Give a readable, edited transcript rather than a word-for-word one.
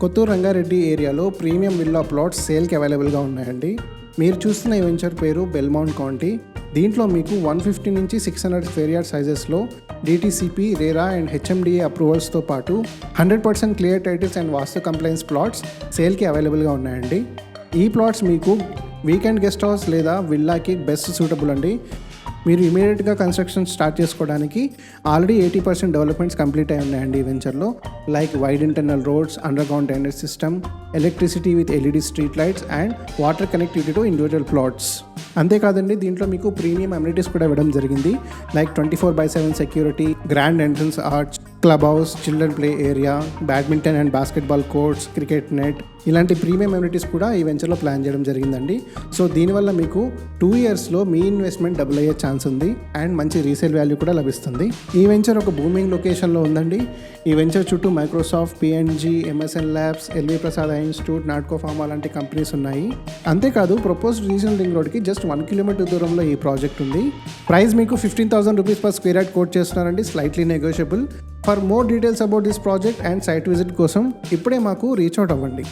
కొత్తూరు రంగారెడ్డి ఏరియాలో premium villa plots సేల్కి అవైలబుల్గా ఉన్నాయండి. మీరు చూస్తున్న ఈ వెంచర్ పేరు బెల్మౌంట్ కౌంటీ. దీంట్లో మీకు 150 నుంచి 600 స్క్వేర్ యార్డ్ సైజెస్లో DTCP, RERA అండ్ HMDA అప్రూవల్స్తో పాటు 100% clear titles and vastu compliance plots సేల్కి అవైలబుల్గా ఉన్నాయండి. ఈ ప్లాట్స్ మీకు వీకెండ్ గెస్ట్ హౌస్ లేదా విల్లాకి బెస్ట్ సూటబుల్ అండి. మీరు ఇమీడియట్గా కన్స్ట్రక్షన్ స్టార్ట్ చేసుకోవడానికి ఆల్రెడీ 80% డెవలప్మెంట్స్ కంప్లీట్ అయి ఉన్నాయండి ఈ వెంచర్లో. Like wide internal roads, underground drainage system, electricity with LED street lights and water connectivity to individual plots. అంతేకాదండి, దీంట్లో మీకు ప్రీమియం అమ్యూనిటీస్ కూడా ఇవ్వడం జరిగింది. Like 24/7 security, grand entrance arch, club house, children play area, badminton and basketball courts, cricket net, ఇలాంటి premium amenities కూడా ఈ వెంచర్లో ప్లాన్ చేయడం జరిగిందండి. సో దీనివల్ల మీకు 2 ఇయర్స్లో మీ ఇన్వెస్ట్మెంట్ డబుల్ అయ్యే ఛాన్స్ ఉంది అండ్ మంచి రీసేల్ వాల్యూ కూడా లభిస్తుంది. ఈ వెంచర్ ఒక బూమింగ్ లొకేషన్లో ఉందండి. ఈ వెంచర్ చుట్టూ Microsoft, P&G, MSN labs, LV Prasad institute, Natco pharma లాంటి కంపెనీస్ ఉన్నాయి. అంతేకాదు, ప్రపోజ్డ్ రీజనల్ రింగ్ రోడ్కి జస్ట్ 1 కిలోమీటర్ దూరంలో ఈ ప్రాజెక్ట్ ఉంది. ప్రైస్ మీకు 15,000 rupees per square yard quote చేస్తున్నారండి, slightly negotiable. For more details about this project and site visit కోసం ఇప్పుడే మాకు రీచ్ అవుట్ అవ్వండి.